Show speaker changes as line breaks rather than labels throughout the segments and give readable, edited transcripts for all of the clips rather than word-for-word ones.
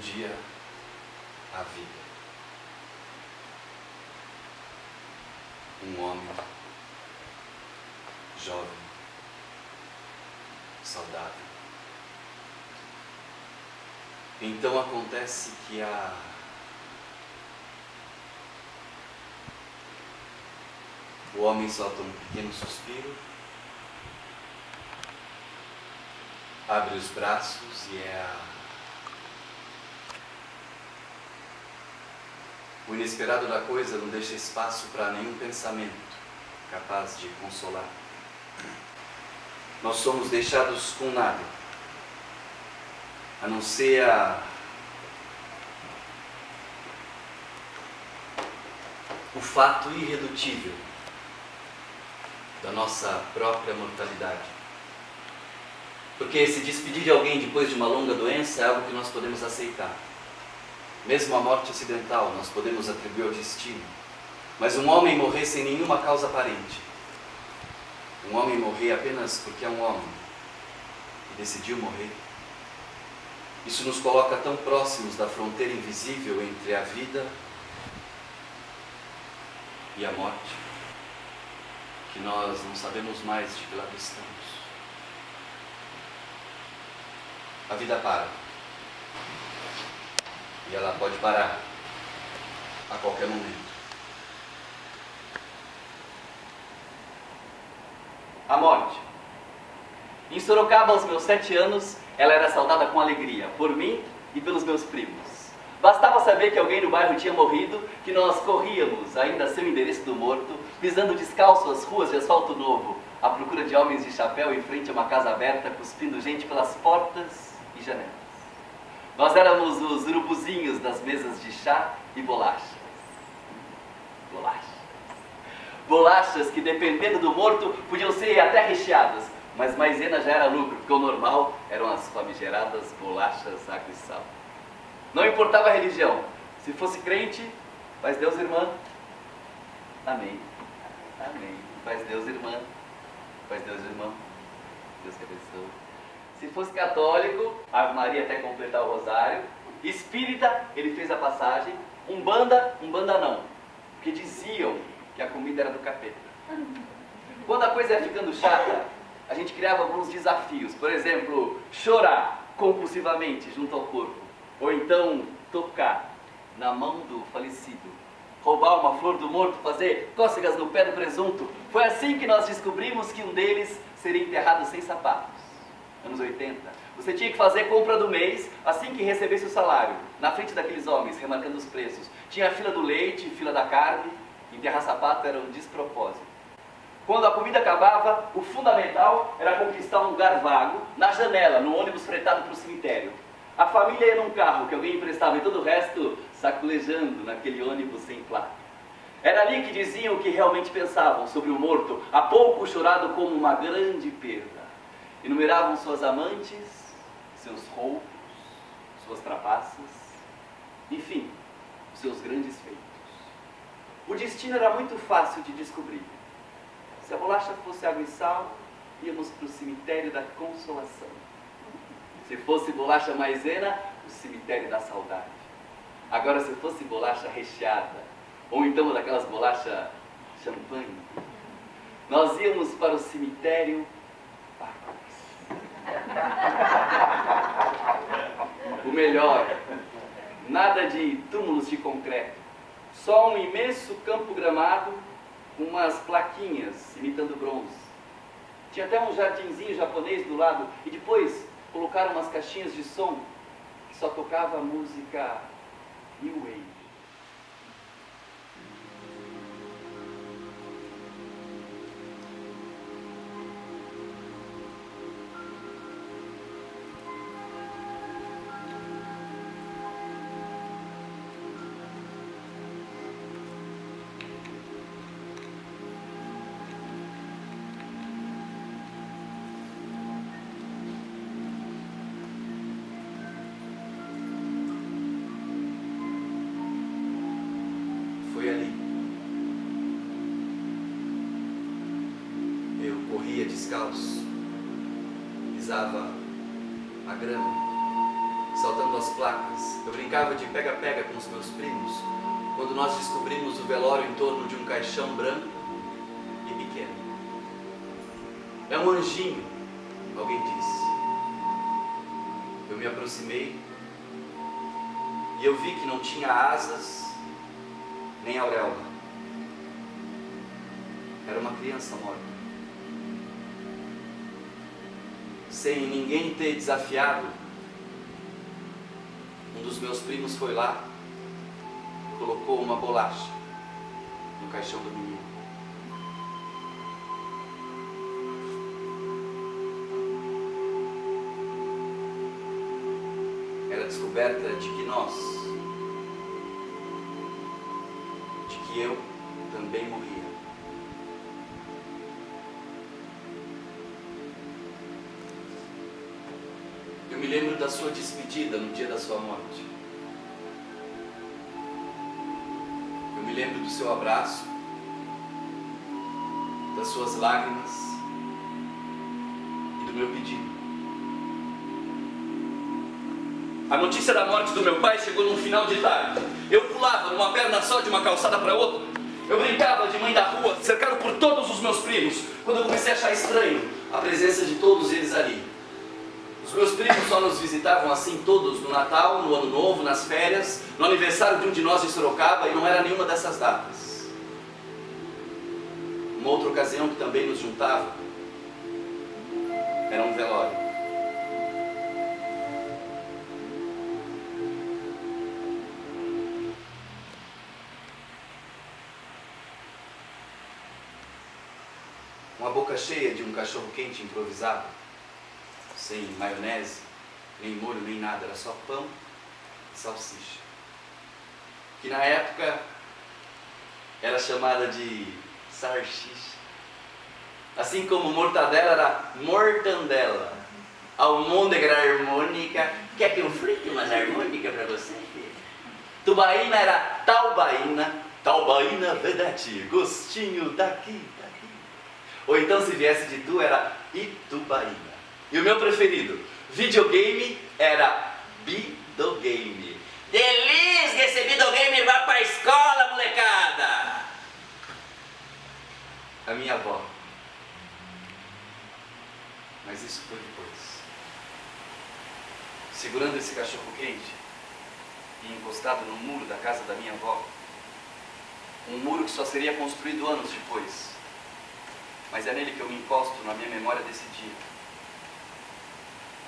dia a vida. Um homem jovem, saudável. Então acontece que o homem solta um pequeno suspiro, abre os braços e o inesperado da coisa não deixa espaço para nenhum pensamento capaz de consolar. Nós somos deixados com nada, a não ser o fato irredutível da nossa própria mortalidade. Porque se despedir de alguém depois de uma longa doença é algo que nós podemos aceitar. Mesmo a morte acidental nós podemos atribuir ao destino. Mas um homem morrer sem nenhuma causa aparente, um homem morrer apenas porque é um homem e decidiu morrer, isso nos coloca tão próximos da fronteira invisível entre a vida e a morte, que nós não sabemos mais de que lado estamos. A vida para. E ela pode parar a qualquer momento. A morte. Em Sorocaba, aos meus 7 anos, ela era saudada com alegria, por mim e pelos meus primos. Bastava saber que alguém no bairro tinha morrido, que nós corríamos, ainda sem o endereço do morto, pisando descalço as ruas de asfalto novo, à procura de homens de chapéu em frente a uma casa aberta, cuspindo gente pelas portas e janelas. Nós éramos os urubuzinhos das mesas de chá e bolachas. Bolachas que, dependendo do morto, podiam ser até recheadas, mas maisena já era lucro, porque o normal eram as famigeradas bolachas água e sal. Não importava a religião. Se fosse crente, faz Deus irmã. Amém. Amém. Faz Deus irmã. Faz Deus irmão. Deus que abençoe. Se fosse católico, Ave Maria até completar o rosário. Espírita, ele fez a passagem. Umbanda não. Porque diziam que a comida era do capeta. Quando a coisa ia ficando chata, a gente criava alguns desafios. Por exemplo, chorar compulsivamente junto ao corpo. Ou então, tocar na mão do falecido. Roubar uma flor do morto, fazer cócegas no pé do presunto. Foi assim que nós descobrimos que um deles seria enterrado sem sapatos. Anos 80. Você tinha que fazer compra do mês assim que recebesse o salário. Na frente daqueles homens, remarcando os preços. Tinha a fila do leite, fila da carne. Enterrar sapato era um despropósito. Quando a comida acabava, o fundamental era conquistar um lugar vago, na janela, no ônibus fretado para o cemitério. A família ia num carro que alguém emprestava e todo o resto saculejando naquele ônibus sem placa. Era ali que diziam o que realmente pensavam sobre o morto, há pouco chorado como uma grande perda. Enumeravam suas amantes, seus roubos, suas trapaças, enfim, os seus grandes feitos. O destino era muito fácil de descobrir. Se a bolacha fosse água e sal, íamos para o cemitério da consolação. Se fosse bolacha maisena, o cemitério da saudade. Agora, se fosse bolacha recheada, ou então daquelas bolachas champanhe, nós íamos para o cemitério Pacos. O melhor, nada de túmulos de concreto, só um imenso campo gramado com umas plaquinhas imitando bronze. Tinha até um jardinzinho japonês do lado e depois colocaram umas caixinhas de som que só tocava a música New Wave. Foi ali. Eu corria descalço, pisava a grama, saltando as placas. Eu brincava de pega-pega com os meus primos, quando nós descobrimos o velório em torno de um caixão branco e pequeno. É um anjinho, alguém disse. Eu me aproximei e eu vi que não tinha asas nem auréola. Era uma criança morta. Sem ninguém ter desafiado, um dos meus primos foi lá e colocou uma bolacha no caixão do menino. Era a descoberta de que nós, de que eu também morria. Eu me lembro da sua despedida no dia da sua morte. Eu me lembro do seu abraço, das suas lágrimas e do meu pedido. A notícia da morte do meu pai chegou num final de tarde. Eu pulava numa perna só de uma calçada para outra. Eu brincava de mãe da rua, cercado por todos os meus primos, quando eu comecei a achar estranho a presença de todos eles ali. Os meus primos só nos visitavam assim todos no Natal, no Ano Novo, nas férias, no aniversário de um de nós em Sorocaba, e não era nenhuma dessas datas. Uma outra ocasião que também nos juntava era um velório. Uma boca cheia de um cachorro-quente improvisado, sem maionese, nem molho, nem nada, era só pão e salsicha, que na época era chamada de sarchicha, assim como mortadela era mortandela, almôndega era harmônica. Quer que eu frite umas harmônicas para você, filho? Tubaína era taubaína, taubaína vedati, gostinho daqui. Ou então, se viesse de tu, era Itubaína. E o meu preferido, videogame, era Bidogame. Delícia, esse videogame vai pra escola, molecada! A minha avó. Mas isso foi depois. Segurando esse cachorro quente e encostado no muro da casa da minha avó. Um muro que só seria construído anos depois. Mas é nele que eu me encosto na minha memória desse dia.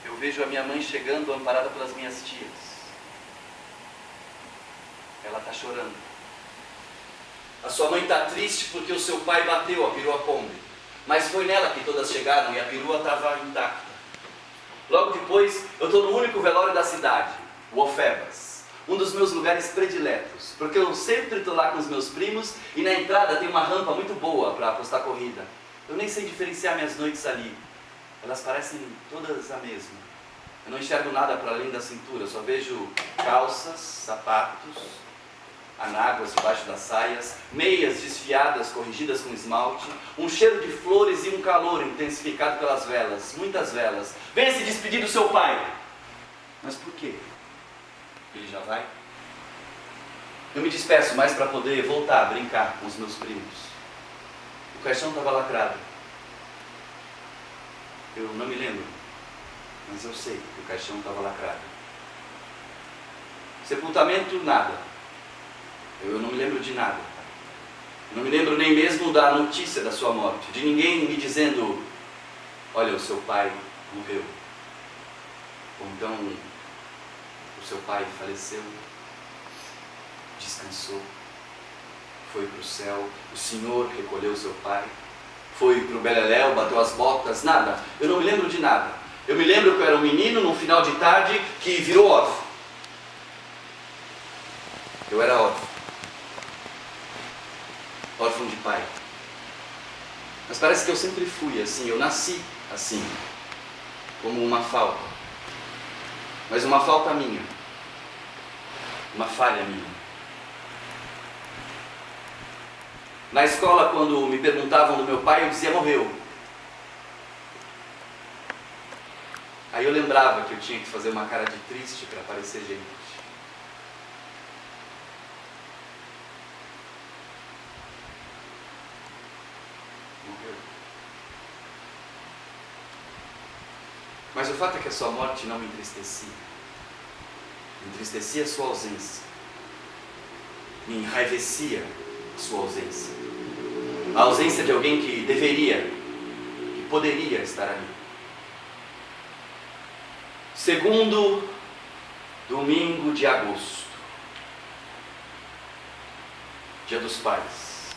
Eu vejo a minha mãe chegando amparada pelas minhas tias. Ela está chorando. A sua mãe está triste porque o seu pai bateu a perua Kombi. Mas foi nela que todas chegaram e a perua estava intacta. Logo depois, eu estou no único velório da cidade, o Ofebas. Um dos meus lugares prediletos. Porque eu sempre estou lá com os meus primos e na entrada tem uma rampa muito boa para apostar corrida. Eu nem sei diferenciar minhas noites ali. Elas parecem todas a mesma. Eu não enxergo nada para além da cintura. Eu só vejo calças, sapatos, anáguas debaixo das saias, meias desfiadas, corrigidas com esmalte, um cheiro de flores e um calor intensificado pelas velas. Muitas velas. Venha se despedir do seu pai. Mas por quê? Ele já vai? Eu me despeço mais para poder voltar a brincar com os meus primos. O caixão estava lacrado. Eu não me lembro, mas eu sei que o caixão estava lacrado. Sepultamento, nada. Eu não me lembro de nada. Eu não me lembro nem mesmo da notícia da sua morte, de ninguém me dizendo: olha, o seu pai morreu. Ou então, o seu pai faleceu, descansou. Foi para o céu, o Senhor recolheu seu pai, foi para o Beleléu, bateu as botas, nada. Eu não me lembro de nada. Eu me lembro que eu era um menino num final de tarde que virou órfão. Eu era órfão. Órfão de pai. Mas parece que eu sempre fui assim, eu nasci assim, como uma falta. Mas uma falta minha, uma falha minha. Na escola, quando me perguntavam do meu pai, eu dizia: morreu. Aí eu lembrava que eu tinha que fazer uma cara de triste para parecer gente. Morreu. Mas o fato é que a sua morte não me entristecia. Me entristecia a sua ausência. Me enraivecia a sua ausência. A ausência de alguém que deveria, que poderia estar ali. Segundo domingo de agosto, Dia dos Pais.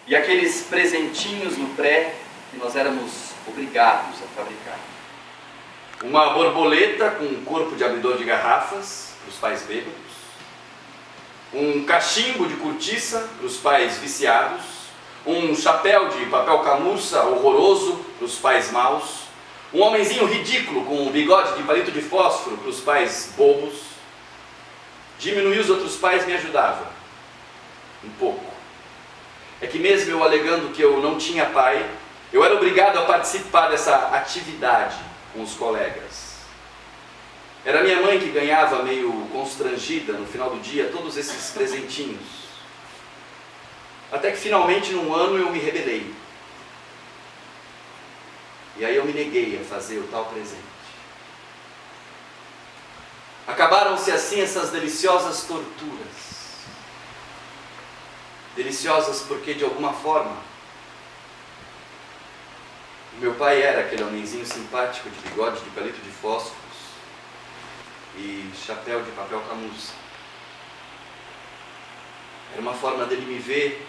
E aqueles presentinhos no pré que nós éramos obrigados a fabricar. Uma borboleta com um corpo de abridor de garrafas para os pais bêbados. Um cachimbo de cortiça para os pais viciados. Um chapéu de papel camurça horroroso para os pais maus. Um homenzinho ridículo com um bigode de palito de fósforo para os pais bobos. Diminuir os outros pais me ajudava. Um pouco. É que mesmo eu alegando que eu não tinha pai, eu era obrigado a participar dessa atividade com os colegas. Era minha mãe que ganhava meio constrangida no final do dia todos esses presentinhos. Até que finalmente num ano eu me rebelei. E aí eu me neguei a fazer o tal presente. Acabaram-se assim essas deliciosas torturas. Deliciosas porque de alguma forma meu pai era aquele homenzinho simpático de bigode de palito de fósforos e chapéu de papel camurça. Era uma forma dele me ver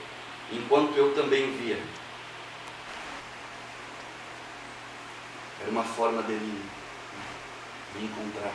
enquanto eu também o via. Era uma forma dele me encontrar.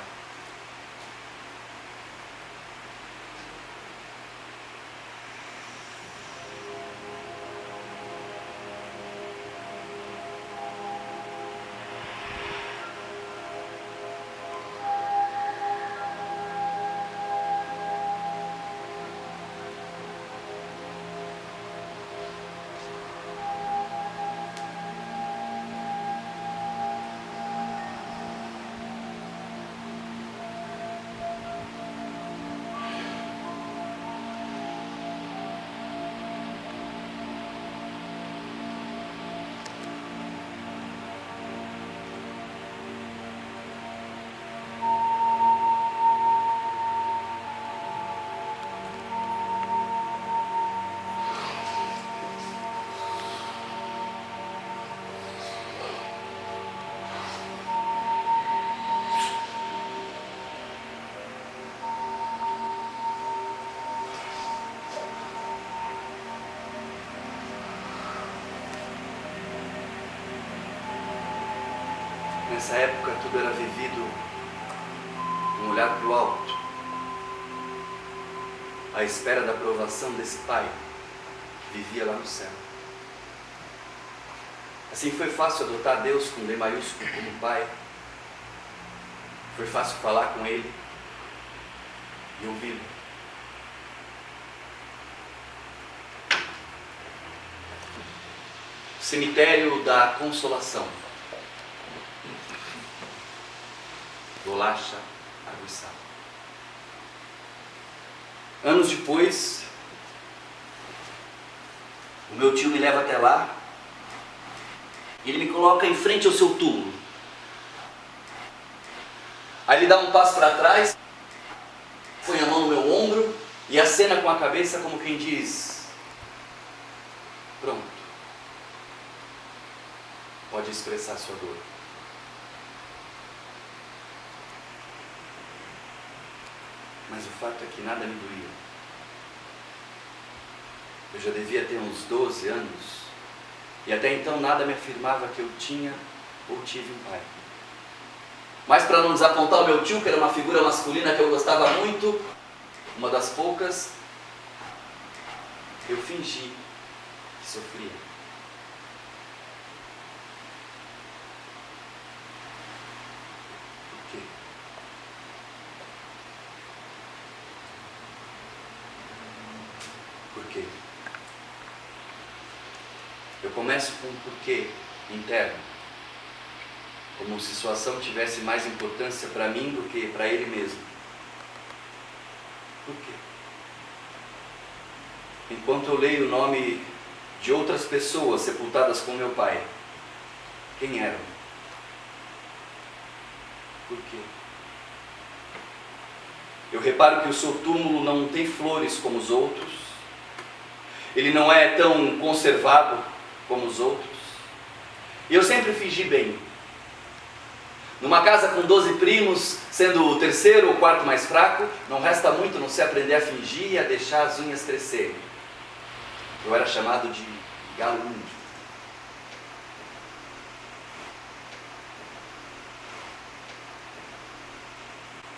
Nessa época tudo era vivido um olhar para o alto, à espera da aprovação desse pai que vivia lá no céu. Assim foi fácil adotar Deus com D maiúsculo como pai. Foi fácil falar com Ele e ouvi-lo. Cemitério da Consolação. Bolacha, água e sal. Anos depois, o meu tio me leva até lá e ele me coloca em frente ao seu túmulo. Aí ele dá um passo para trás, põe a mão no meu ombro e acena com a cabeça como quem diz: pronto, pode expressar sua dor. Mas o fato é que nada me doía. Eu já devia ter uns 12 anos e até então nada me afirmava que eu tinha ou tive um pai. Mas para não desapontar o meu tio, que era uma figura masculina que eu gostava muito, uma das poucas, eu fingi que sofria. Por quê? Por quê? Eu começo com um porquê interno. como se sua ação tivesse mais importância para mim do que para ele mesmo. Por quê? Enquanto eu leio o nome de outras pessoas sepultadas com meu pai, quem eram? Por quê? Eu reparo que o seu túmulo não tem flores como os outros, ele não é tão conservado como os outros, e eu sempre fingi bem. Numa casa com 12 primos, sendo o terceiro ou quarto mais fraco, não resta muito não se aprender a fingir e a deixar as unhas crescerem. Eu era chamado de galunde.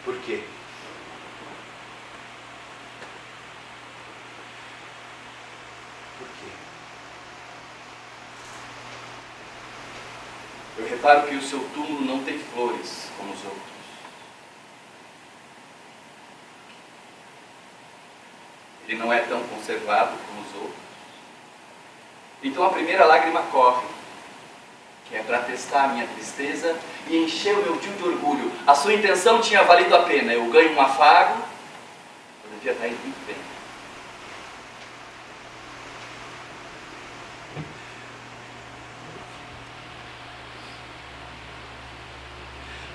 Por quê? Por quê? Eu reparo que o seu túmulo não tem flores como os outros. Ele não é tão conservado como os outros. Então a primeira lágrima corre, que é para testar a minha tristeza e encher o meu tio de orgulho. A sua intenção tinha valido a pena. Eu ganho um afago, eu devia estar indo muito bem.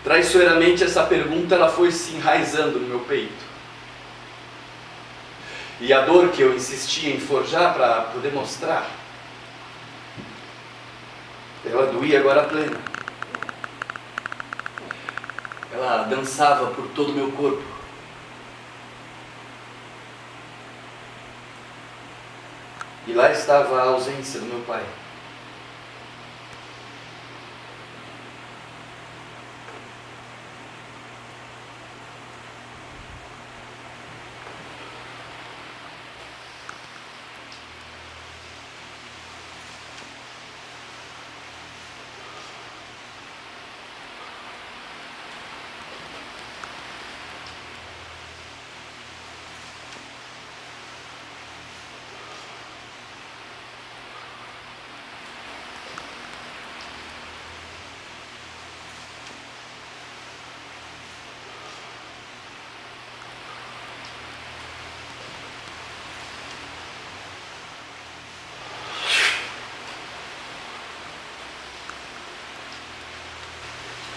Traiçoeiramente essa pergunta ela foi se enraizando no meu peito. E a dor que eu insistia em forjar para poder mostrar, ela doía agora plena. Ela dançava por todo o meu corpo. E lá estava a ausência do meu pai.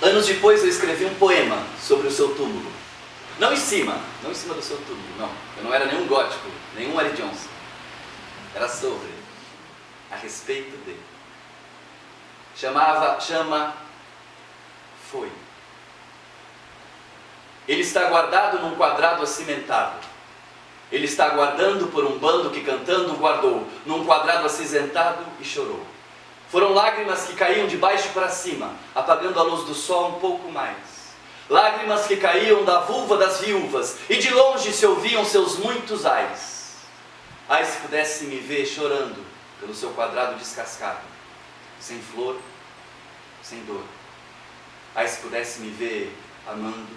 Anos depois eu escrevi um poema sobre o seu túmulo. Não em cima do seu túmulo, não. Eu não era nenhum gótico, nenhum L. Johnson. Era sobre, a respeito dele. Chama Foi. Ele está guardado num quadrado acimentado. Ele está aguardando por um bando que cantando guardou, num quadrado acinzentado e chorou. Foram lágrimas que caíam de baixo para cima, apagando a luz do sol um pouco mais. Lágrimas que caíam da vulva das viúvas, e de longe se ouviam seus muitos ais. Ai, se pudesse me ver chorando pelo seu quadrado descascado, sem flor, sem dor. Ai, se pudesse me ver amando,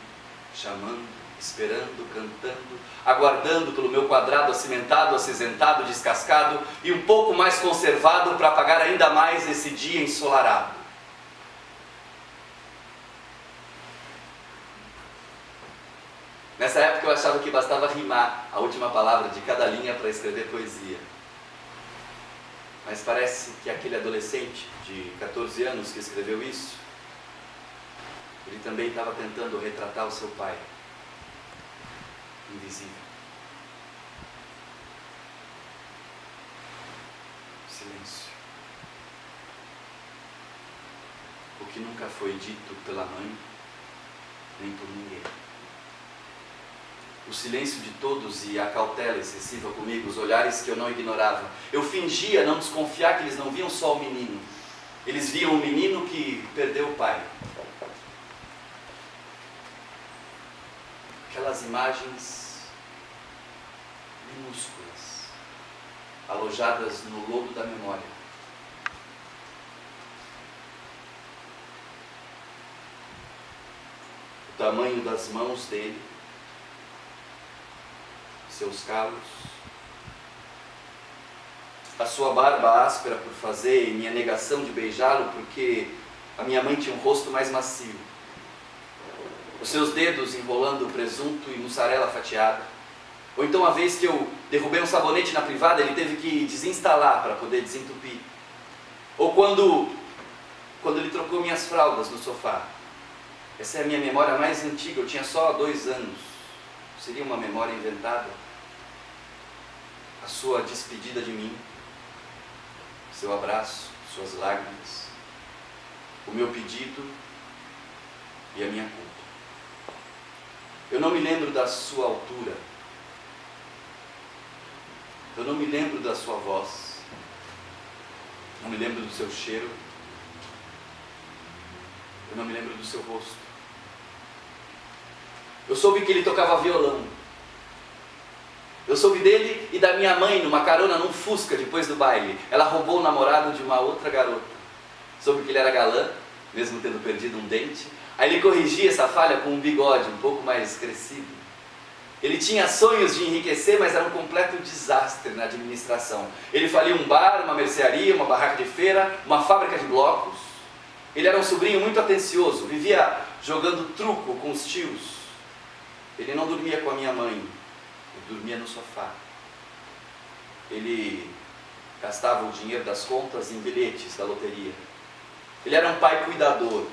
chamando, esperando, cantando, aguardando pelo meu quadrado acimentado, acinzentado, descascado e um pouco mais conservado para apagar ainda mais esse dia ensolarado. Nessa época eu achava que bastava rimar a última palavra de cada linha para escrever poesia. Mas parece que aquele adolescente de 14 anos que escreveu isso, ele também estava tentando retratar o seu pai. Invisível. Silêncio. O que nunca foi dito pela mãe, nem por ninguém. O silêncio de todos e a cautela excessiva comigo, os olhares que eu não ignorava. Eu fingia não desconfiar que eles não viam só o menino. Eles viam o menino que perdeu o pai. Aquelas imagens minúsculas, alojadas no lodo da memória. O tamanho das mãos dele, seus calos, a sua barba áspera por fazer e minha negação de beijá-lo porque A minha mãe tinha um rosto mais macio. Os seus dedos enrolando presunto e mussarela fatiada. Ou então, uma vez que eu derrubei um sabonete na privada, ele teve que desinstalar para poder desentupir. Ou quando ele trocou minhas fraldas no sofá. Essa é a minha memória mais antiga, eu tinha só 2 anos. Seria uma memória inventada? A sua despedida de mim, seu abraço, suas lágrimas, o meu pedido e a minha culpa. Eu não me lembro da sua altura. Eu não me lembro da sua voz. Não me lembro do seu cheiro. Eu não me lembro do seu rosto. Eu soube que ele tocava violão. Eu soube dele e da minha mãe numa carona num Fusca depois do baile. Ela roubou o namorado de uma outra garota. Soube que ele era galã, mesmo tendo perdido um dente. Aí ele corrigia essa falha com um bigode um pouco mais crescido. Ele tinha sonhos de enriquecer, mas era um completo desastre na administração. Ele falia um bar, uma mercearia, uma barraca de feira, uma fábrica de blocos. Ele era um sobrinho muito atencioso, vivia jogando truco com os tios. Ele não dormia com a minha mãe, ele dormia no sofá. Ele gastava o dinheiro das contas em bilhetes da loteria. Ele era um pai cuidador,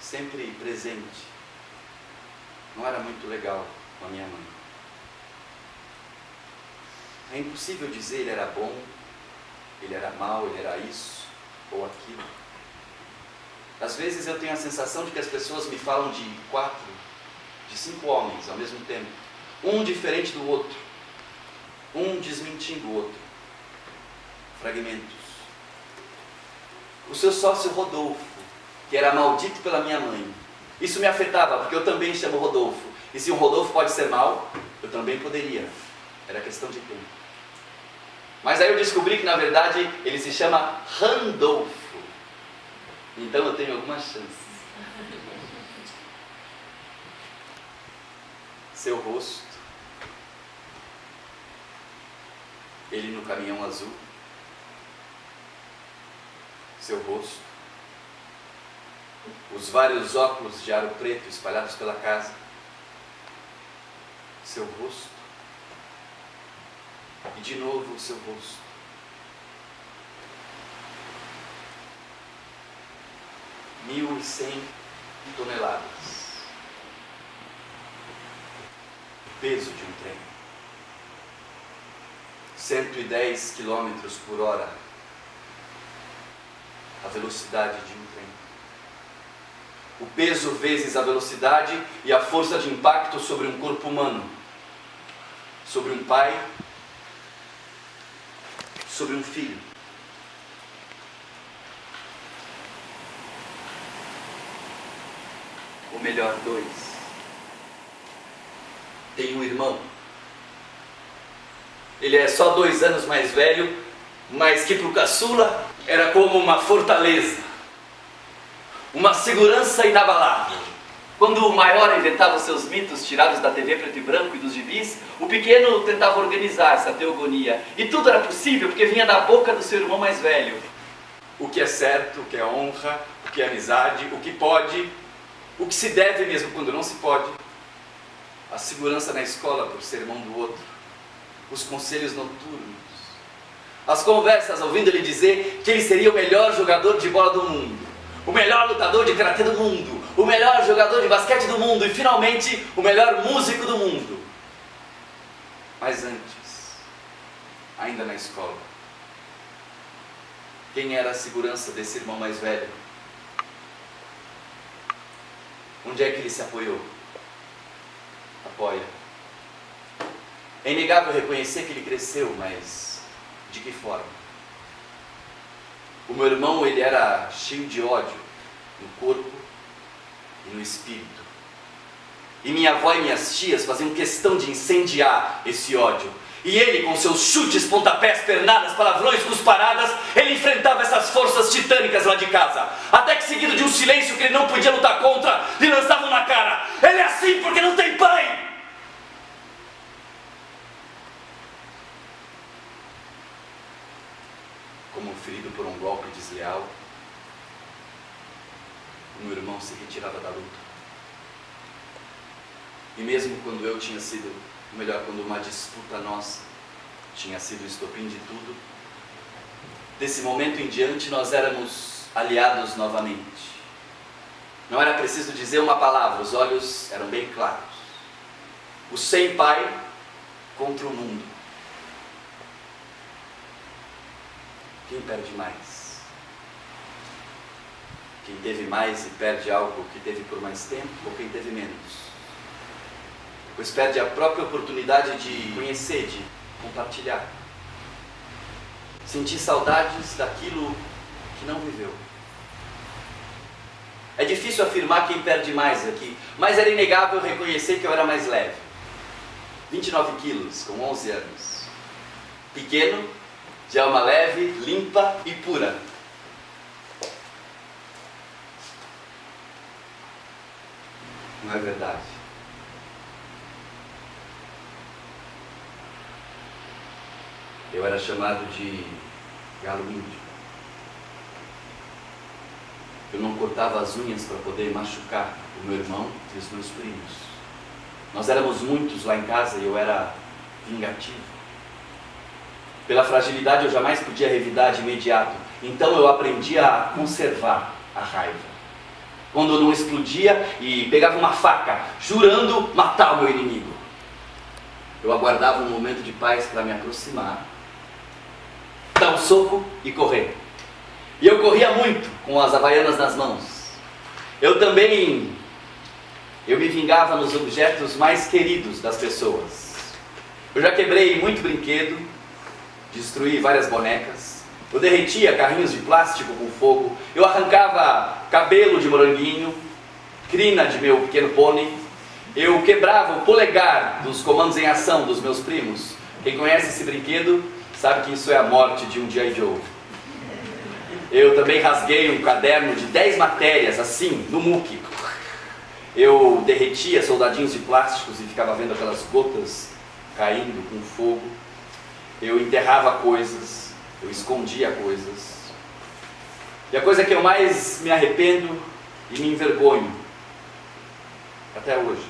sempre presente. Não era muito legal com a minha mãe. É impossível dizer ele era bom, ele era mau, ele era isso ou aquilo. Às vezes eu tenho a sensação de que as pessoas me falam de 4, de 5 homens ao mesmo tempo. Um diferente do outro. Um desmentindo o outro. Fragmentos. O seu sócio Rodolfo, que era maldito pela minha mãe. Isso me afetava, porque eu também chamo Rodolfo. E se um Rodolfo pode ser mau, eu também poderia. Era questão de tempo. Mas aí eu descobri que, na verdade, ele se chama Randolfo. Então eu tenho alguma chance. Seu rosto. Ele no caminhão azul. Seu rosto. Os vários óculos de aro preto espalhados pela casa. Seu rosto. E de novo o seu rosto. 1.100 toneladas. O peso de um trem. 110 quilômetros por hora. A velocidade de um trem. O peso vezes a velocidade e a força de impacto sobre um corpo humano. Sobre um pai. Sobre um filho. Ou melhor, 2. Tem um irmão. Ele é só 2 anos mais velho, mas que para o caçula era como uma fortaleza. Uma segurança inabalável. Quando o maior inventava os seus mitos tirados da TV preto e branco e dos gibis, o pequeno tentava organizar essa teogonia. E tudo era possível porque vinha da boca do seu irmão mais velho. O que é certo, o que é honra, o que é amizade, o que pode, o que se deve mesmo quando não se pode. A segurança na escola por ser irmão do outro. Os conselhos noturnos. As conversas ouvindo ele dizer que ele seria o melhor jogador de bola do mundo. O melhor lutador de karatê do mundo. O melhor jogador de basquete do mundo. E finalmente, o melhor músico do mundo. Mas antes, ainda na escola, quem era a segurança desse irmão mais velho? Onde é que ele se apoiou? Apoia. É inegável reconhecer que ele cresceu, mas de que forma? O meu irmão, ele era cheio de ódio no corpo e no espírito. E minha avó e minhas tias faziam questão de incendiar esse ódio. E ele, com seus chutes, pontapés, pernadas, palavrões, cusparadas, ele enfrentava essas forças titânicas lá de casa. Até que, seguido de um silêncio que ele não podia lutar contra, lhe lançavam na cara: ele é assim porque não tem pai! Como ferido por um golpe desleal, o meu irmão se retirava da luta. E mesmo quando eu tinha sido, ou melhor, quando uma disputa nossa tinha sido o estopim de tudo, desse momento em diante nós éramos aliados novamente. Não era preciso dizer uma palavra, os olhos eram bem claros. O sem pai contra o mundo. Quem perde mais? Quem teve mais e perde algo que teve por mais tempo, ou quem teve menos? Pois perde a própria oportunidade de conhecer, de compartilhar. Sentir saudades daquilo que não viveu. É difícil afirmar quem perde mais aqui, mas era inegável reconhecer que eu era mais leve. 29 quilos, com 11 anos. Pequeno, de alma leve, limpa e pura. Não é verdade? Eu era chamado de galo índio. Eu não cortava as unhas para poder machucar o meu irmão e os meus primos. Nós éramos muitos lá em casa e eu era vingativo. Pela fragilidade eu jamais podia revidar de imediato. Então eu aprendi a conservar a raiva. Quando eu não explodia e pegava uma faca, jurando matar o meu inimigo. Eu aguardava um momento de paz para me aproximar, dar um soco e correr. E eu corria muito com as havaianas nas mãos. Eu me vingava nos objetos mais queridos das pessoas. Eu já quebrei muito brinquedo, destruí várias bonecas, eu derretia carrinhos de plástico com fogo, eu arrancava cabelo de moranguinho, crina de meu pequeno pônei, eu quebrava o polegar dos comandos em ação dos meus primos. Quem conhece esse brinquedo sabe que isso é a morte de um G.I. Joe. Eu também rasguei um caderno de 10 matérias, assim, no muque. Eu derretia soldadinhos de plásticos e ficava vendo aquelas gotas caindo com fogo. Eu enterrava coisas, eu escondia coisas. E a coisa que eu mais me arrependo e me envergonho, até hoje,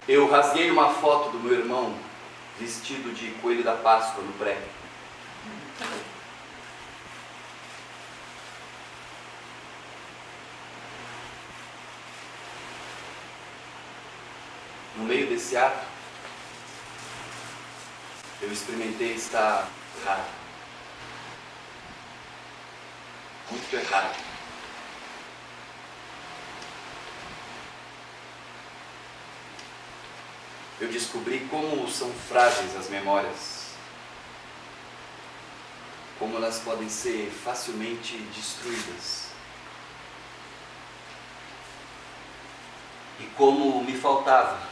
eu rasguei uma foto do meu irmão vestido de coelho da Páscoa no pré. No meio desse ato, eu experimentei estar errado. Muito errado. Eu descobri como são frágeis as memórias. Como elas podem ser facilmente destruídas. E como me faltava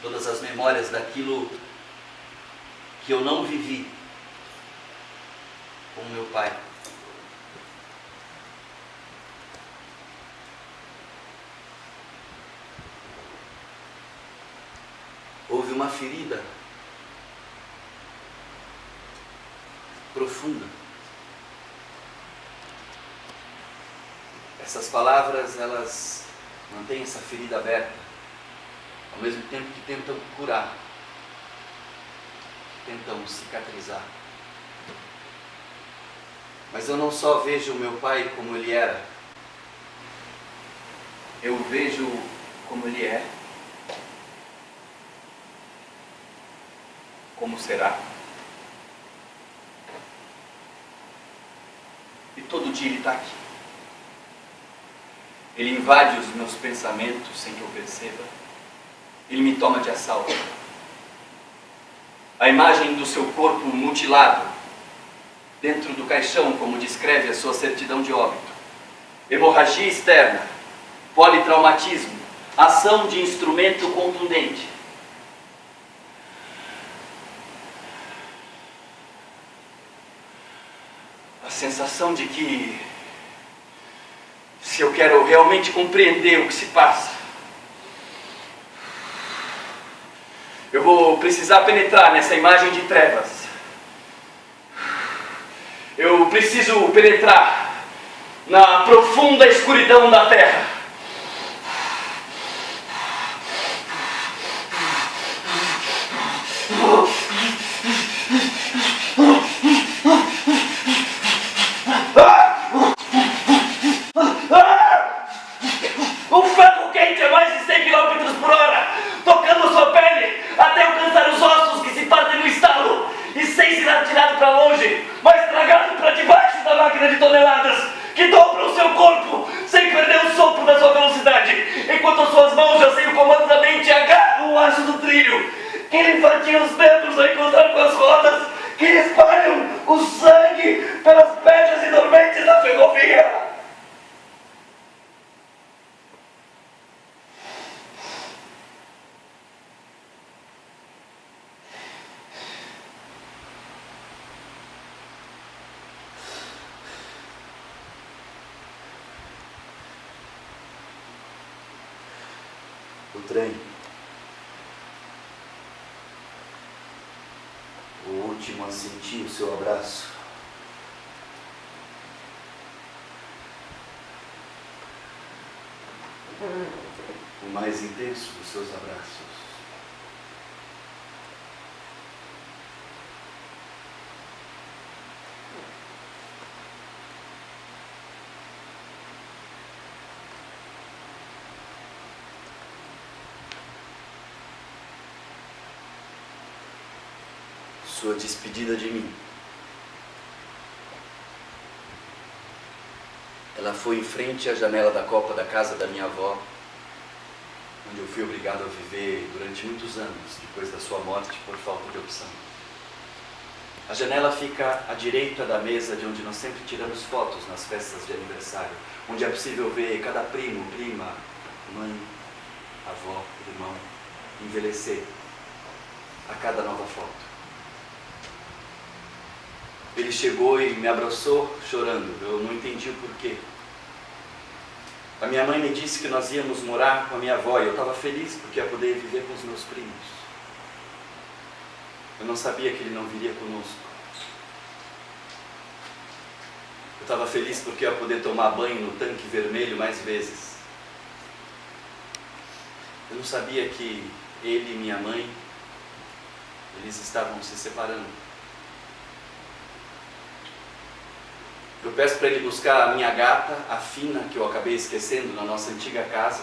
todas as memórias daquilo que eu não vivi com meu pai. Houve uma ferida profunda. Essas palavras, elas mantêm essa ferida aberta, ao mesmo tempo que tentam curar, tentam cicatrizar. Mas eu não só vejo o meu pai como ele era, eu vejo como ele é, como será. E todo dia ele está aqui. Ele invade os meus pensamentos sem que eu perceba. Ele me toma de assalto. A imagem do seu corpo mutilado, dentro do caixão, como descreve a sua certidão de óbito. Hemorragia externa, politraumatismo, ação de instrumento contundente. A sensação de que, se eu quero realmente compreender o que se passa, eu vou precisar penetrar nessa imagem de trevas. Eu preciso penetrar na profunda escuridão da terra.
Um ferro quente a mais de 100 km por hora, tocando sua pele até alcançar os ossos que se partem no estalo, e sem ser atirado para longe, mas tragado para debaixo da máquina de toneladas, que dobra o seu corpo sem perder o sopro da sua velocidade, enquanto suas mãos já sem o comando da mente agarram o aço do trilho, que lhe fatia os membros ao encontrar com as rodas, que espalham o sangue pelas pedras e dormentes da ferrovia.
O trem. O último a sentir o seu abraço. O mais intenso dos seus abraços. Sua despedida de mim. Ela foi em frente à janela da copa da casa da minha avó, onde eu fui obrigado a viver durante muitos anos, depois da sua morte, por falta de opção. A janela fica à direita da mesa de onde nós sempre tiramos fotos nas festas de aniversário, onde é possível ver cada primo, prima, mãe, avó, irmão, envelhecer a cada nova foto. Ele chegou e me abraçou chorando, eu não entendi o porquê. A minha mãe me disse que nós íamos morar com a minha avó e eu estava feliz porque ia poder viver com os meus primos. Eu não sabia que ele não viria conosco. Eu estava feliz porque eu ia poder tomar banho no tanque vermelho mais vezes. Eu não sabia que ele e minha mãe, eles estavam se separando. Eu peço para ele buscar a minha gata, a Fina, que eu acabei esquecendo na nossa antiga casa.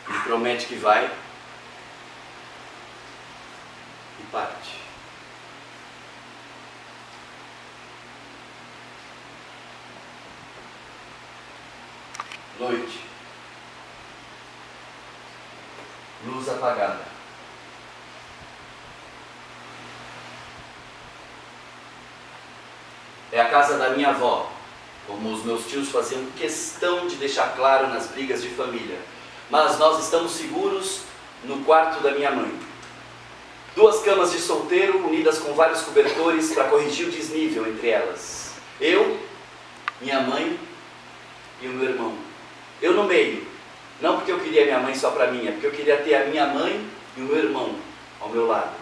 Ele promete que vai e parte. Noite. Luz apagada. É a casa da minha avó, como os meus tios faziam questão de deixar claro nas brigas de família. Mas nós estamos seguros no quarto da minha mãe. 2 camas de solteiro unidas com vários cobertores para corrigir o desnível entre elas. Eu, minha mãe e o meu irmão. Eu no meio. Não porque eu queria minha mãe só para mim, é porque eu queria ter a minha mãe e o meu irmão ao meu lado.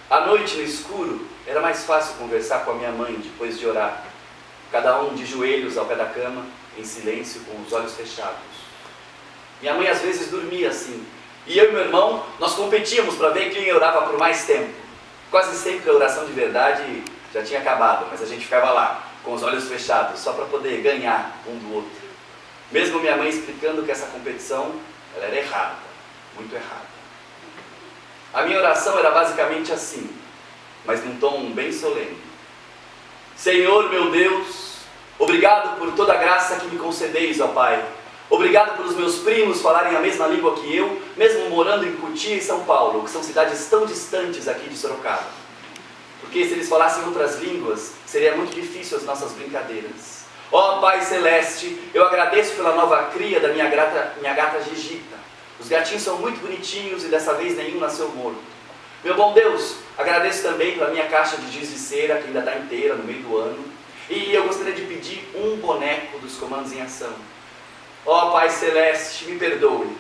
À noite, no escuro, era mais fácil conversar com a minha mãe depois de orar. Cada um de joelhos ao pé da cama, em silêncio, com os olhos fechados. Minha mãe às vezes dormia assim. E eu e meu irmão, nós competíamos para ver quem orava por mais tempo. Quase sempre a oração de verdade já tinha acabado, mas a gente ficava lá, com os olhos fechados, só para poder ganhar um do outro. Mesmo minha mãe explicando que essa competição, ela era errada, muito errada. A minha oração era basicamente assim, mas num tom bem solene. Senhor meu Deus, obrigado por toda a graça que me concedeis, ó Pai. Obrigado por os meus primos falarem a mesma língua que eu, mesmo morando em Cotia e São Paulo, que são cidades tão distantes aqui de Sorocaba. Porque se eles falassem outras línguas, seria muito difícil as nossas brincadeiras. Ó Pai Celeste, eu agradeço pela nova cria da minha gata Gigita. Os gatinhos são muito bonitinhos e dessa vez nenhum nasceu morto. Meu bom Deus, agradeço também pela minha caixa de giz de cera, que ainda está inteira no meio do ano. E eu gostaria de pedir um boneco dos Comandos em Ação. Ó Pai Celeste, me perdoe,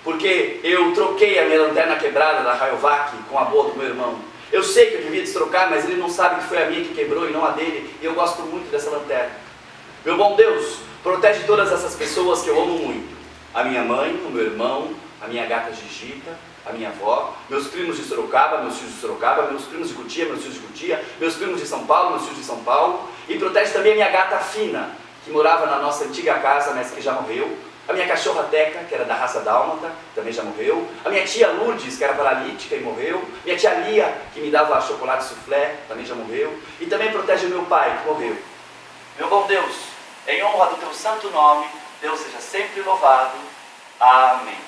porque eu troquei a minha lanterna quebrada da Rayovac com a boa do meu irmão. Eu sei que eu devia destrocar, mas ele não sabe que foi a minha que quebrou e não a dele, e eu gosto muito dessa lanterna. Meu bom Deus, protege todas essas pessoas que eu amo muito. A minha mãe, o meu irmão, a minha gata Gigita, a minha avó, meus primos de Sorocaba, meus tios de Sorocaba, meus primos de Cotia, meus tios de Cotia, meus primos de São Paulo, meus tios de São Paulo, e protege também a minha gata Fina, que morava na nossa antiga casa, mas que já morreu, a minha cachorra Teca, que era da raça dálmata, também já morreu, a minha tia Lourdes, que era paralítica e morreu, minha tia Lia, que me dava chocolate soufflé, também já morreu, e também protege o meu pai, que morreu. Meu bom Deus, em honra do teu santo nome, Deus seja sempre louvado. Amém.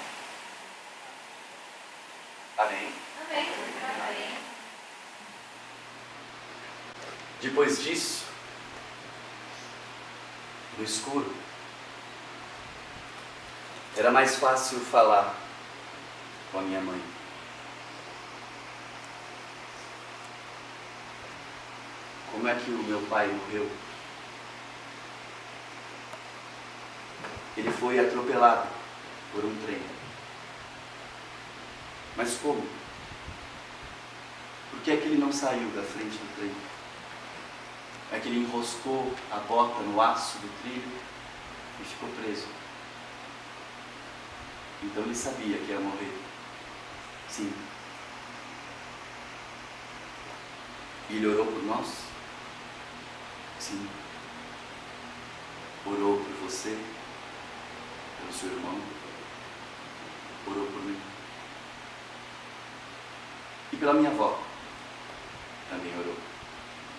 Amém.
Amém. Amém.
Depois disso, no escuro, era mais fácil falar com a minha mãe. Como é que o meu pai morreu? Ele foi atropelado por um trem. Mas como? Por que é que ele não saiu da frente do trem? É que ele enroscou a bota no aço do trilho e ficou preso. Então ele sabia que ia morrer. Sim. E ele orou por nós? Sim. Orou por você, pelo seu irmão, orou por mim. E pela minha avó, também orou.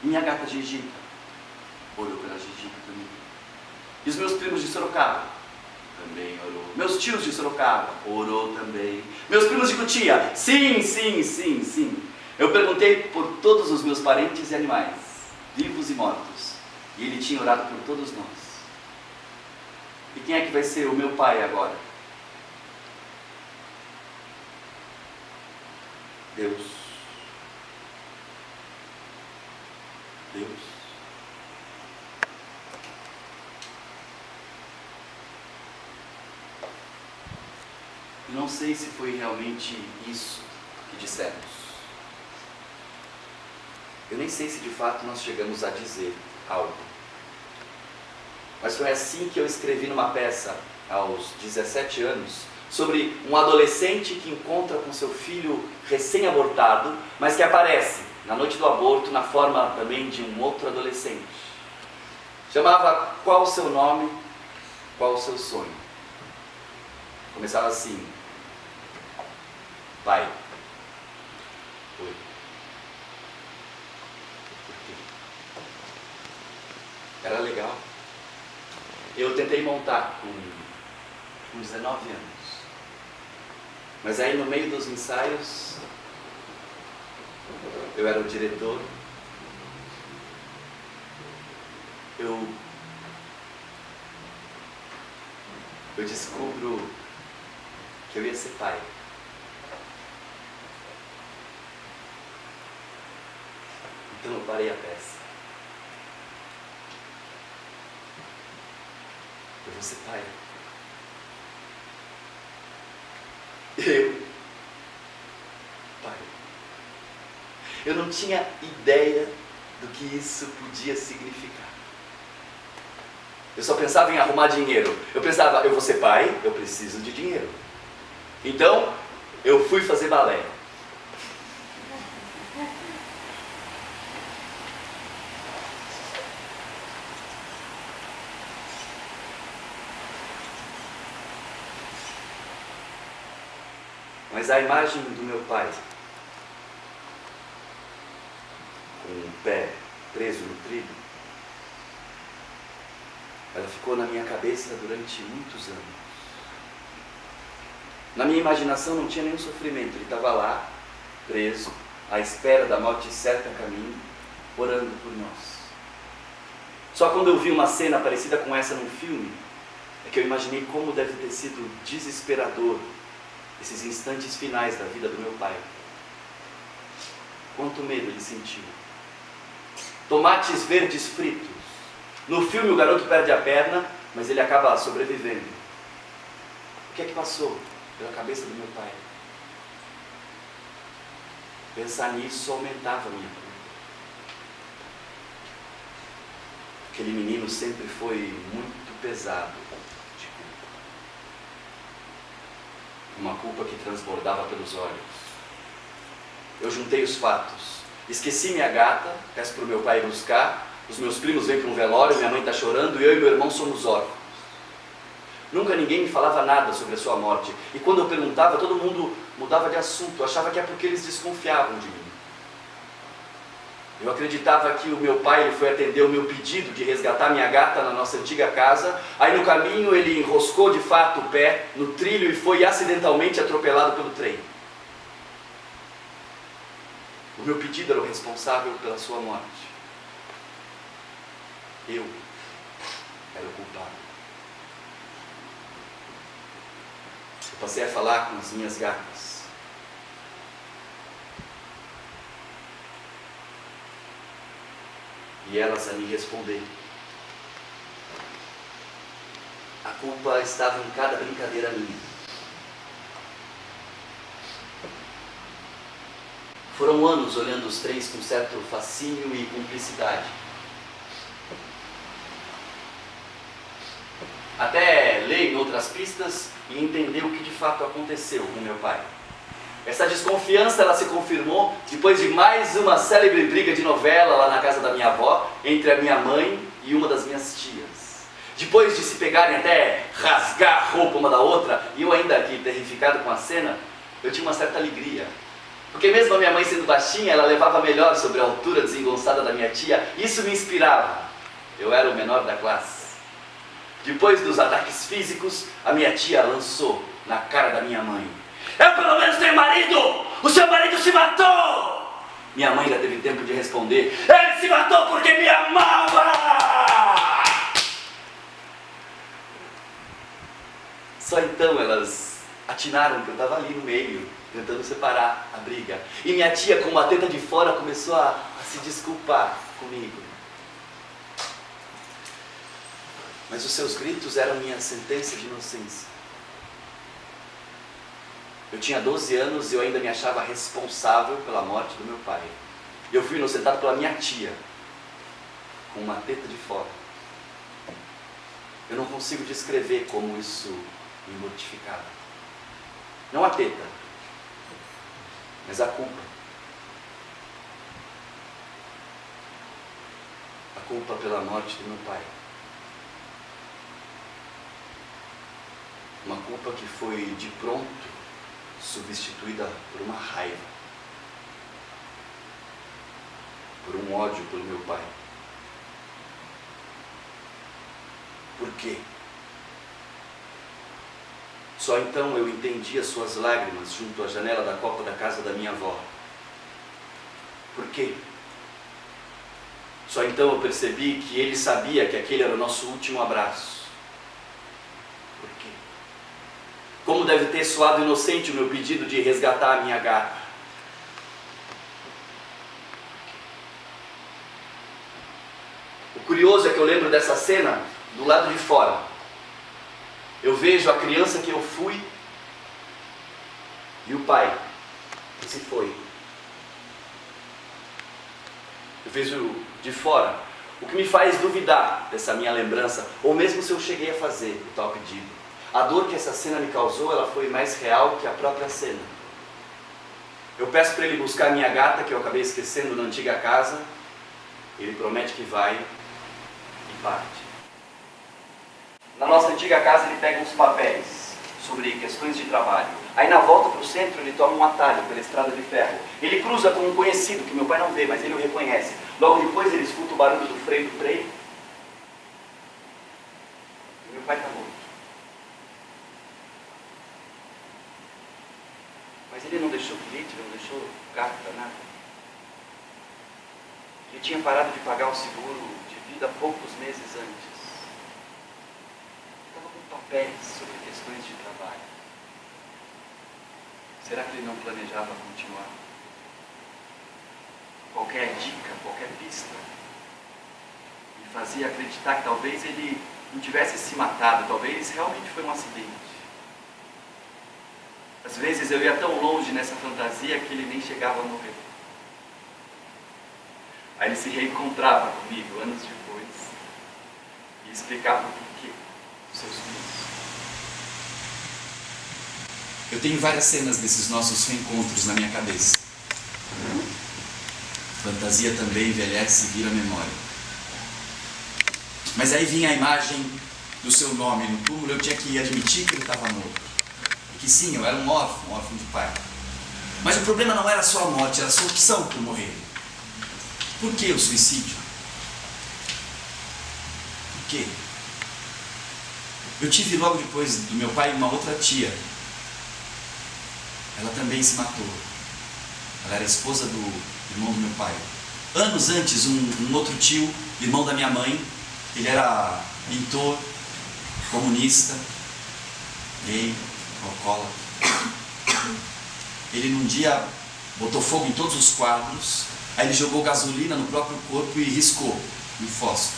E minha gata Gigita, orou pela Gigita também. E os meus primos de Sorocaba, também orou. Meus tios de Sorocaba, orou também. Meus primos de Cotia, sim, sim, sim, sim. Eu perguntei por todos os meus parentes e animais, vivos e mortos. E ele tinha orado por todos nós. E quem é que vai ser o meu pai agora? Deus. Deus. Eu não sei se foi realmente isso que dissemos. Eu nem sei se de fato nós chegamos a dizer algo. Mas foi assim que eu escrevi numa peça, aos 17 anos, sobre um adolescente que encontra com seu filho recém-abortado, mas que aparece, na noite do aborto, na forma também de um outro adolescente. Chamava Qual o Seu Nome, Qual o Seu Sonho? Começava assim: Pai. Oi. Por quê? Era legal. Eu tentei montar com 19 anos. Mas aí no meio dos ensaios, eu era o diretor. Eu descubro que eu ia ser pai. Então eu parei a peça. Eu vou ser pai. Pai. Eu não tinha ideia do que isso podia significar. Eu só pensava em arrumar dinheiro. Eu pensava, eu vou ser pai, eu preciso de dinheiro. Então, eu fui fazer balé. Mas a imagem do meu pai, com o pé preso no trilho, ela ficou na minha cabeça durante muitos anos. Na minha imaginação não tinha nenhum sofrimento, ele estava lá, preso, à espera da morte certa a caminho, orando por nós. Só quando eu vi uma cena parecida com essa num filme, é que eu imaginei como deve ter sido desesperador esses instantes finais da vida do meu pai. Quanto medo ele sentiu. Tomates verdes fritos. No filme o garoto perde a perna, mas ele acaba sobrevivendo. O que é que passou pela cabeça do meu pai? Pensar nisso aumentava a minha culpa. Aquele menino sempre foi muito pesado de culpa. Uma culpa que transbordava pelos olhos. Eu juntei os fatos. Esqueci minha gata, peço para o meu pai ir buscar. Os meus primos vêm para um velório, minha mãe está chorando e eu e meu irmão somos órfãos. Nunca ninguém me falava nada sobre a sua morte. E quando eu perguntava, todo mundo mudava de assunto. Achava que é porque eles desconfiavam de mim. Eu acreditava que o meu pai ele foi atender o meu pedido de resgatar minha gata na nossa antiga casa. Aí no caminho ele enroscou de fato o pé no trilho e foi acidentalmente atropelado pelo trem. O meu pedido era o responsável pela sua morte. Eu era o culpado. Eu passei a falar com as minhas gatas. E elas a me responder. A culpa estava em cada brincadeira minha. Foram anos olhando os três com certo fascínio e cumplicidade. Até ler em outras pistas e entender o que de fato aconteceu com meu pai. Essa desconfiança ela se confirmou depois de mais uma célebre briga de novela lá na casa da minha avó, entre a minha mãe e uma das minhas tias. Depois de se pegarem até rasgar a roupa uma da outra, e eu ainda aqui terrificado com a cena, eu tinha uma certa alegria. Porque mesmo a minha mãe sendo baixinha, ela levava melhor sobre a altura desengonçada da minha tia. Isso me inspirava. Eu era o menor da classe. Depois dos ataques físicos, a minha tia lançou na cara da minha mãe: "Eu pelo menos tenho marido! O seu marido se matou!" Minha mãe ainda teve tempo de responder: "Ele se matou porque me amava!" Só então elas atinaram que eu estava ali no meio, tentando separar a briga. E minha tia, com uma teta de fora, começou a se desculpar comigo. Mas os seus gritos eram minha sentença de inocência. Eu tinha 12 anos e eu ainda me achava responsável pela morte do meu pai. Eu fui inocentado pela minha tia, com uma teta de fora. Eu não consigo descrever como isso me mortificava. Não a teta, mas a culpa. A culpa pela morte do meu pai. Uma culpa que foi de pronto substituída por uma raiva, por um ódio pelo meu pai. Por quê? Só então eu entendi as suas lágrimas junto à janela da copa da casa da minha avó. Por quê? Só então eu percebi que ele sabia que aquele era o nosso último abraço. Por quê? Como deve ter soado inocente o meu pedido de resgatar a minha gata. O curioso é que eu lembro dessa cena do lado de fora. Eu vejo a criança que eu fui e o pai que se foi. Eu vejo de fora, o que me faz duvidar dessa minha lembrança, ou mesmo se eu cheguei a fazer o tal pedido. A dor que essa cena me causou, ela foi mais real que a própria cena. Eu peço para ele buscar a minha gata, que eu acabei esquecendo na antiga casa. Ele promete que vai e parte. Na nossa antiga casa ele pega uns papéis sobre questões de trabalho. Aí na volta para o centro ele toma um atalho pela estrada de ferro. Ele cruza com um conhecido que meu pai não vê, mas ele o reconhece. Logo depois ele escuta o barulho do freio do trem. E meu pai está morto. Mas ele não deixou bilhete, não deixou carta, nada. Ele tinha parado de pagar o seguro de vida poucos meses antes. Estava com papéis sobre questões de trabalho. Será que ele não planejava continuar? Qualquer dica, qualquer pista me fazia acreditar que talvez ele não tivesse se matado, talvez realmente foi um acidente.
Às vezes eu ia tão longe nessa fantasia que ele nem chegava a morrer. Aí ele se reencontrava comigo anos depois e explicava o porquê dos seus filhos.
Eu tenho várias cenas desses nossos reencontros na minha cabeça. Fantasia também envelhece e vira memória. Mas aí vinha a imagem do seu nome no túmulo, eu tinha que admitir que ele estava morto. E que sim, eu era um órfão de pai. Mas o problema não era só a morte, era a sua opção por morrer. Por que o suicídio? Por quê? Eu tive logo depois do meu pai uma outra tia. Ela também se matou. Ela era esposa do irmão do meu pai. Anos antes, um outro tio, irmão da minha mãe, ele era pintor, comunista, gay, alcoólatra. Ele num dia botou fogo em todos os quadros, aí ele jogou gasolina no próprio corpo e riscou um fósforo.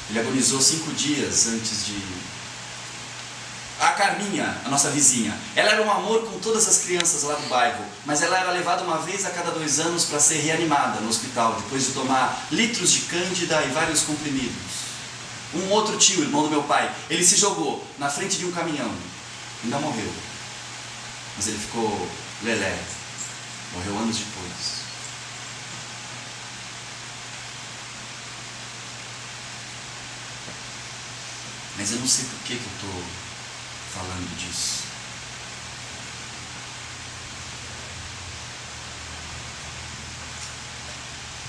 Ele agonizou 5 dias antes de... A Carminha, a nossa vizinha, ela era um amor com todas as crianças lá do bairro, mas ela era levada uma vez a cada 2 anos para ser reanimada no hospital, depois de tomar litros de cândida e vários comprimidos. Um outro tio, irmão do meu pai, ele se jogou na frente de um caminhão, ainda morreu, mas ele ficou lelé, morreu anos depois. Mas eu não sei por que eu estou falando disso.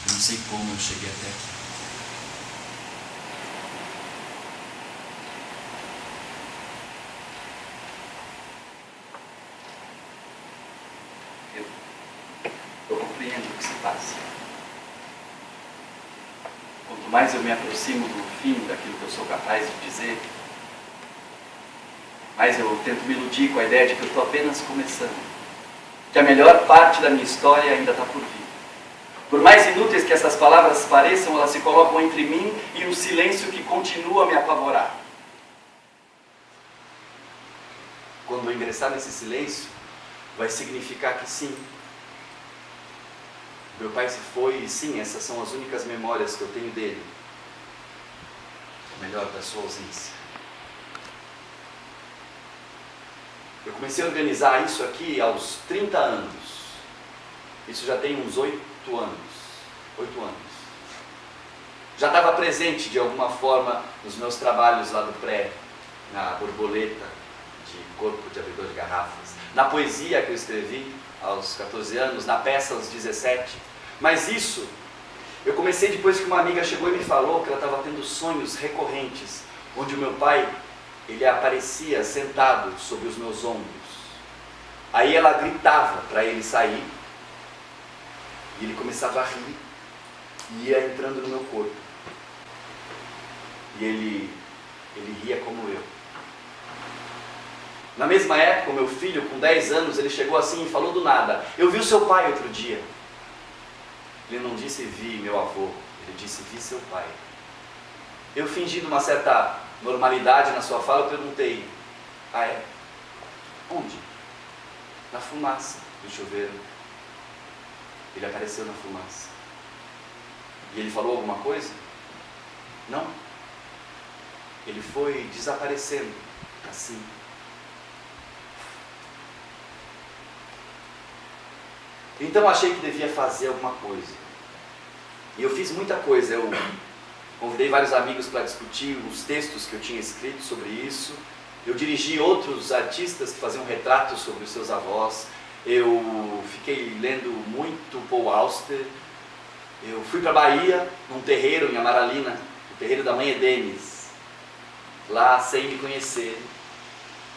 Eu não sei como eu cheguei até aqui.
Eu compreendo o que se passa. Quanto mais eu me aproximo do fim daquilo que eu sou capaz de dizer, mais eu tento me iludir com a ideia de que eu estou apenas começando. Que a melhor parte da minha história ainda está por vir. Por mais inúteis que essas palavras pareçam, elas se colocam entre mim e um silêncio que continua a me apavorar.
Quando eu ingressar nesse silêncio, vai significar que sim, meu pai se foi e sim, essas são as únicas memórias que eu tenho dele. O melhor da sua ausência. Eu comecei a organizar isso aqui aos 30 anos. Isso já tem uns 8 anos. 8 anos. Já estava presente de alguma forma nos meus trabalhos lá do pré, na borboleta de corpo de abridor de garrafas, na poesia que eu escrevi aos 14 anos, na peça aos 17. Mas isso, eu comecei depois que uma amiga chegou e me falou que ela estava tendo sonhos recorrentes, onde o meu pai, ele aparecia sentado sobre os meus ombros. Aí ela gritava para ele sair, e ele começava a rir, e ia entrando no meu corpo. E ele ria como eu. Na mesma época, o meu filho, com 10 anos, ele chegou assim e falou do nada: eu vi o seu pai outro dia. Ele não disse vi meu avô, ele disse vi seu pai. Eu, fingindo uma certa normalidade na sua fala, eu perguntei: ah é? Onde? Na fumaça do chuveiro. Ele apareceu na fumaça. E ele falou alguma coisa? Não. Ele foi desaparecendo, assim. Então achei que devia fazer alguma coisa. E eu fiz muita coisa. Eu convidei vários amigos para discutir os textos que eu tinha escrito sobre isso. Eu dirigi outros artistas que faziam retratos sobre os seus avós. Eu fiquei lendo muito Paul Auster. Eu fui para a Bahia, num terreiro em Amaralina, o terreiro da mãe Edenes. Lá, sem me conhecer,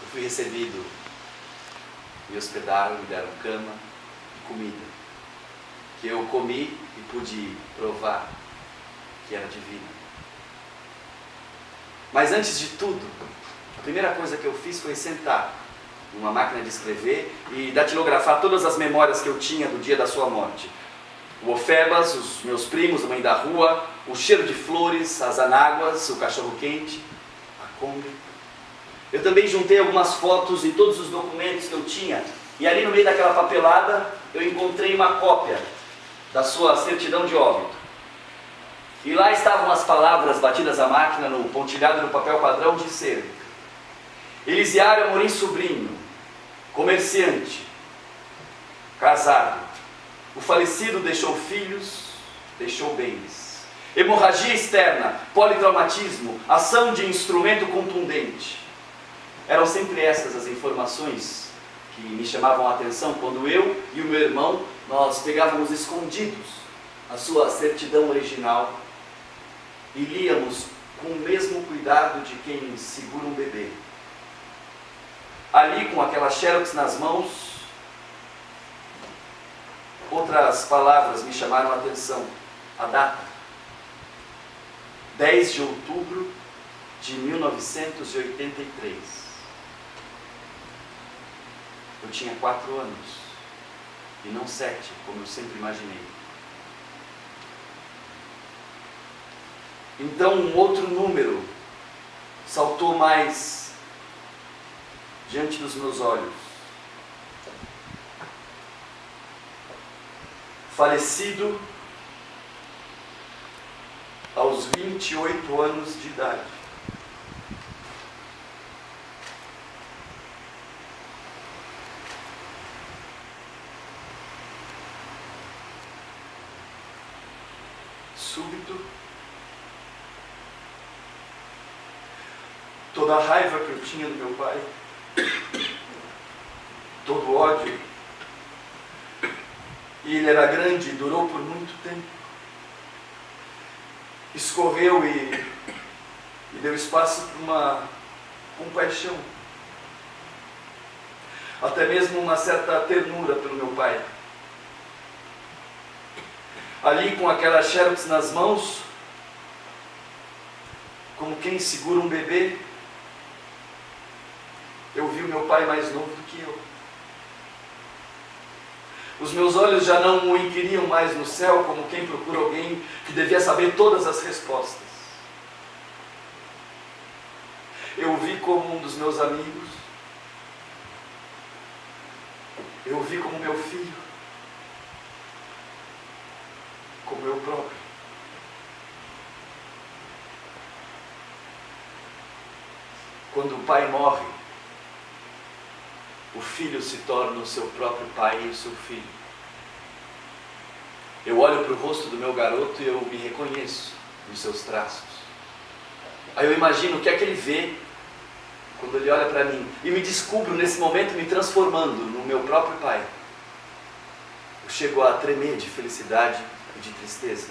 eu fui recebido. Me hospedaram, me deram cama e comida, que eu comi e pude provar que era divina. Mas antes de tudo, a primeira coisa que eu fiz foi sentar numa máquina de escrever e datilografar todas as memórias que eu tinha do dia da sua morte. O Ofebas, os meus primos, a mãe da rua, o cheiro de flores, as anáguas, o cachorro quente, a Kombi. Eu também juntei algumas fotos e todos os documentos que eu tinha, e ali no meio daquela papelada eu encontrei uma cópia da sua certidão de óbito. E lá estavam as palavras batidas à máquina no pontilhado no papel padrão de ser: Elisiário Amorim Sobrinho, comerciante, casado. O falecido deixou filhos, deixou bens. Hemorragia externa, politraumatismo, ação de instrumento contundente. Eram sempre estas as informações que me chamavam a atenção quando eu e o meu irmão, nós pegávamos escondidos a sua certidão original e líamos com o mesmo cuidado de quem segura um bebê. Ali, com aquela xerox nas mãos, outras palavras me chamaram a atenção. A data: 10 de outubro de 1983. Eu tinha 4 anos, e não 7, como eu sempre imaginei. Então um outro número saltou mais diante dos meus olhos. Falecido aos 28 anos de idade. Súbito, toda a raiva que eu tinha do meu pai, todo o ódio, e ele era grande e durou por muito tempo, escorreu e deu espaço para uma compaixão, até mesmo uma certa ternura pelo meu pai. Ali, com aquela xerox nas mãos, como quem segura um bebê, eu vi o meu pai mais novo do que eu. Os meus olhos já não o inquiriam mais no céu como quem procura alguém que devia saber todas as respostas. Eu o vi como um dos meus amigos. Eu o vi como meu filho. Como eu próprio. Quando o pai morre, o filho se torna o seu próprio pai e o seu filho. Eu olho para o rosto do meu garoto e eu me reconheço nos seus traços. Aí eu imagino o que é que ele vê quando ele olha para mim. E me descubro nesse momento me transformando no meu próprio pai. Eu chego a tremer de felicidade e de tristeza.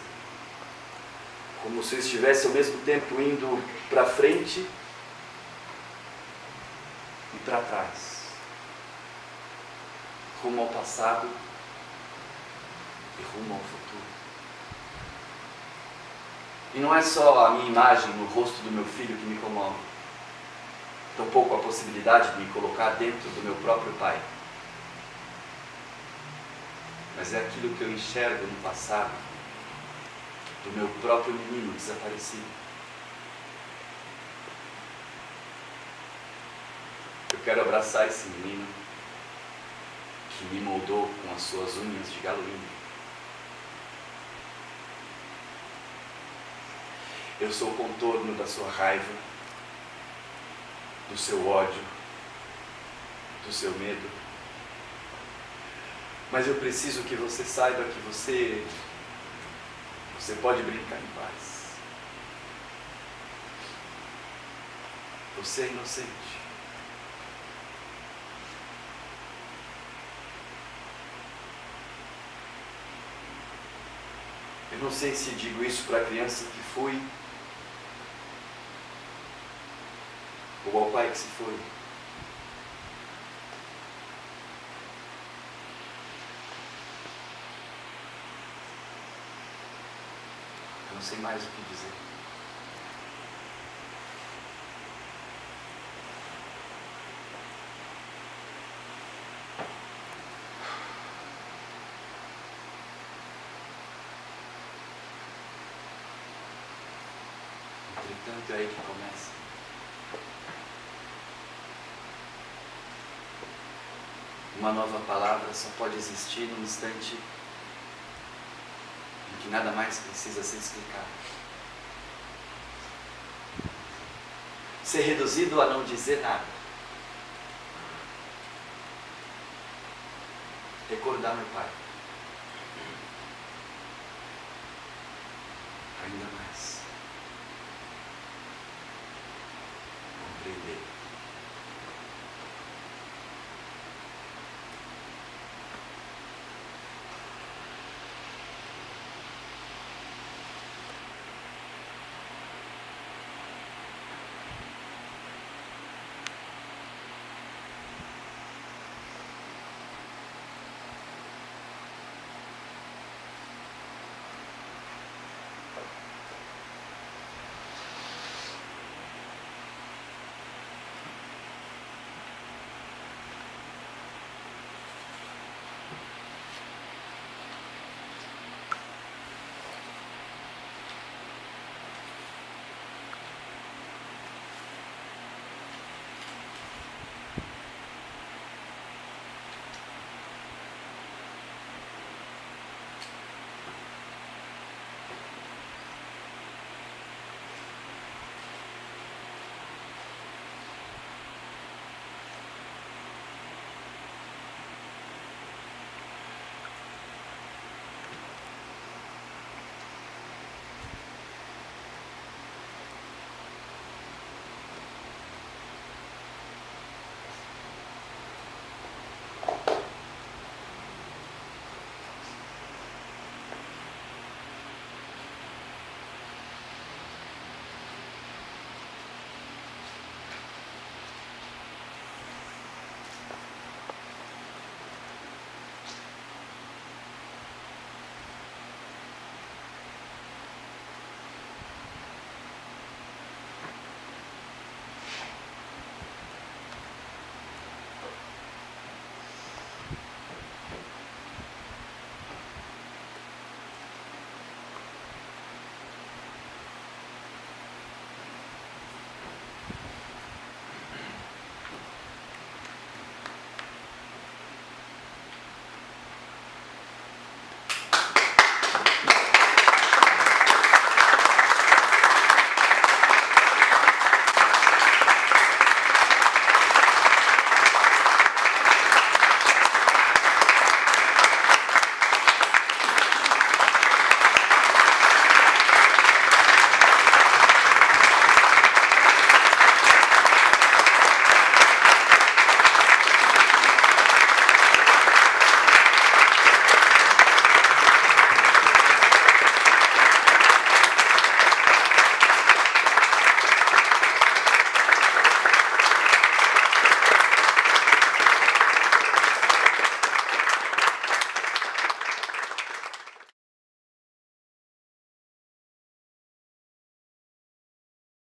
Como se eu estivesse ao mesmo tempo indo para frente e para trás. Rumo ao passado e rumo ao futuro. E não é só a minha imagem no rosto do meu filho que me comove, tampouco a possibilidade de me colocar dentro do meu próprio pai, mas é aquilo que eu enxergo no passado do meu próprio menino desaparecido. Eu quero abraçar esse menino que me moldou com as suas unhas de galo índio. Eu sou o contorno da sua raiva, do seu ódio, do seu medo. Mas eu preciso que você saiba que você pode brincar em paz. Você é inocente. Eu não sei se digo isso para a criança que fui ou ao pai que se foi. Eu não sei mais o que dizer. Entretanto, é aí que começa. Uma nova palavra só pode existir num instante em que nada mais precisa ser explicado. Ser reduzido a não dizer nada. Recordar meu pai. Ainda mais.